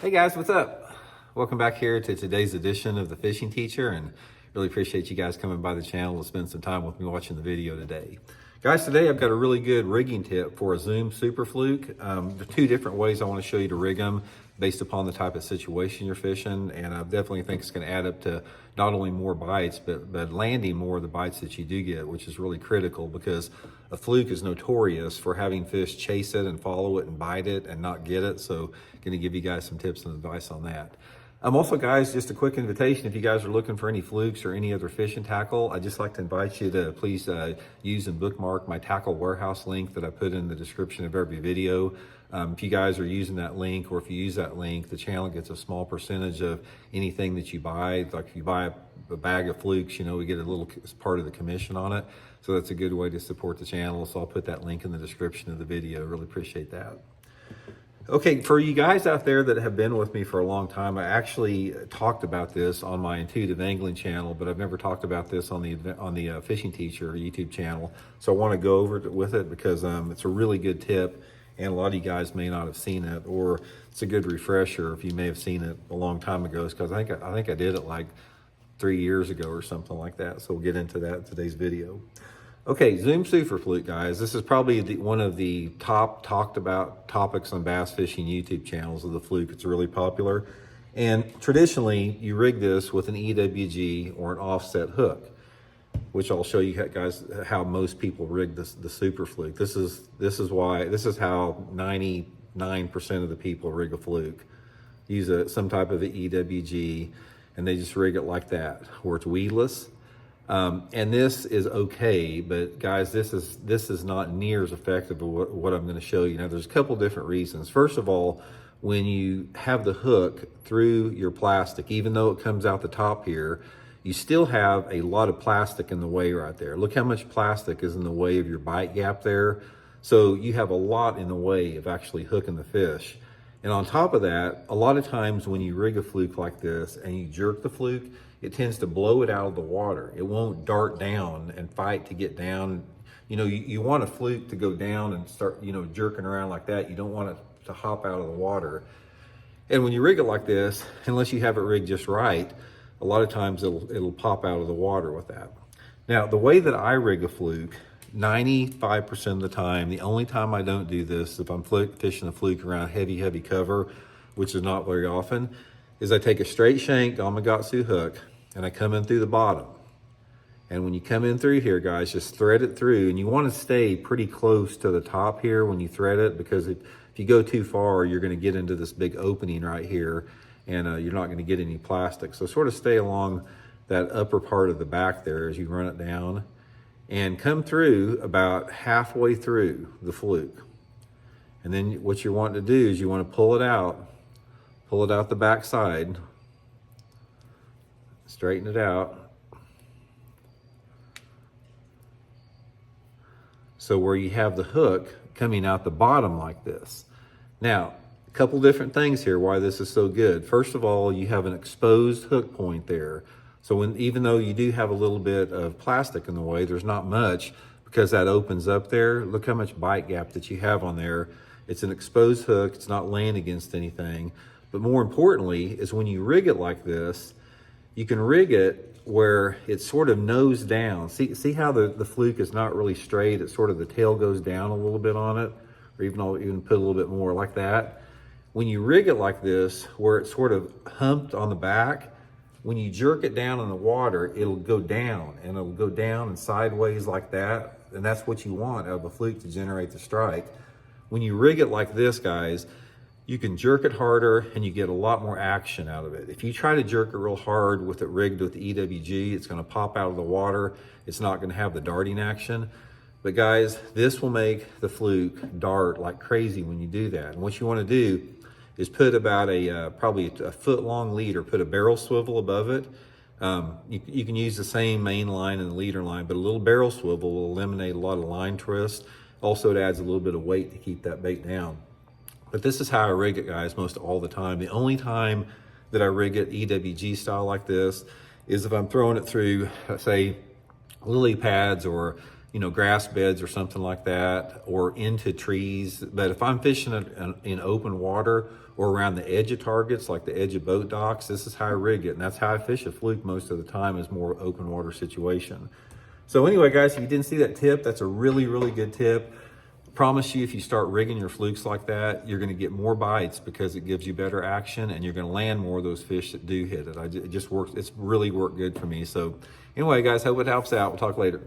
Hey guys, what's up? Welcome back here to today's edition of the Fishing Teacher, and really appreciate you guys coming by the channel to spend some time with me watching the video today. Guys, today I've got a really good rigging tip for a Zoom Super Fluke. There are two different ways I want to show you to rig them based upon the type of situation you're fishing, and I definitely think it's going to add up to not only more bites, but landing more of the bites that you do get, which is really critical because a fluke is notorious for having fish chase it and follow it and bite it and not get it. So going to give you guys some tips and advice on that. Also, guys, just a quick invitation. If you guys are looking for any flukes or any other fishing tackle, I'd just like to invite you to please use and bookmark my tackle warehouse link that I put in the description of every video. If you guys are using that link, or if you use that link, the channel gets a small percentage of anything that you buy. Like if you buy a bag of flukes, you know, we get a little part of the commission on it. So that's a good way to support the channel. So I'll put that link in the description of the video. Really appreciate that. Okay, for you guys out there that have been with me for a long time, I actually talked about this on my Intuitive Angling channel, but I've never talked about this on the Fishing Teacher YouTube channel. So I want to go over it with it because it's a really good tip, and a lot of you guys may not have seen it, or it's a good refresher if you may have seen it a long time ago. Because I think I did it like 3 years ago or something like that. So we'll get into that in today's video. Okay, Zoom Super Fluke, guys. This is probably one of the top talked about topics on bass fishing YouTube channels of the fluke. It's really popular. And traditionally, you rig this with an EWG or an offset hook, which I'll show you guys how most people rig the Super Fluke. This is how 99% of the people rig a fluke. Use some type of an EWG, and they just rig it like that, where it's weedless. And this is okay, but guys, this is not near as effective as what I'm going to show you. Now, there's a couple different reasons. First of all, when you have the hook through your plastic, even though it comes out the top here, you still have a lot of plastic in the way right there. Look how much plastic is in the way of your bite gap there. So you have a lot in the way of actually hooking the fish. And on top of that, a lot of times when you rig a fluke like this and you jerk the fluke, it tends to blow it out of the water. It won't dart down and fight to get down. You know, you want a fluke to go down and start, you know, jerking around like that. You don't want it to hop out of the water. And when you rig it like this, unless you have it rigged just right, a lot of times it'll pop out of the water with that. Now, the way that I rig a fluke, 95% of the time, the only time I don't do this, if I'm fishing a fluke around heavy cover, which is not very often, is I take a straight shank Gamakatsu hook and I come in through the bottom. And when you come in through here, guys, just thread it through, and you want to stay pretty close to the top here when you thread it, because if you go too far, you're going to get into this big opening right here, and you're not going to get any plastic. So sort of stay along that upper part of the back there as you run it down, and come through about halfway through the fluke. And then what you want to do is you want to pull it out the back side, straighten it out. So where you have the hook coming out the bottom like this. Now, a couple different things here why this is so good. First of all, you have an exposed hook point there. So even though you do have a little bit of plastic in the way, there's not much, because that opens up there. Look how much bite gap that you have on there. It's an exposed hook. It's not laying against anything. But more importantly is when you rig it like this, you can rig it where it's sort of nose down. See how the fluke is not really straight. It's sort of the tail goes down a little bit on it, or even put a little bit more like that. When you rig it like this, where it's sort of humped on the back, when you jerk it down in the water, it'll go down, and it'll go down and sideways like that. And that's what you want out of a fluke to generate the strike. When you rig it like this, guys, you can jerk it harder and you get a lot more action out of it. If you try to jerk it real hard with it rigged with the EWG, it's going to pop out of the water. It's not going to have the darting action. But guys, this will make the fluke dart like crazy when you do that. And what you want to do is put about probably a foot long leader, put a barrel swivel above it. You can use the same main line and the leader line, but a little barrel swivel will eliminate a lot of line twist. Also, it adds a little bit of weight to keep that bait down. But this is how I rig it, guys, most all the time. The only time that I rig it EWG style like this is if I'm throwing it through, say, lily pads or grass beds or something like that, or into trees. But if I'm fishing in open water or around the edge of targets, like the edge of boat docks, this is how I rig it. And that's how I fish a fluke most of the time, is more open water situation. So anyway, guys, if you didn't see that tip, that's a really, really good tip. I promise you, if you start rigging your flukes like that, you're going to get more bites because it gives you better action, and you're going to land more of those fish that do hit it. It just works. It's really worked good for me. So anyway, guys, hope it helps out. We'll talk later.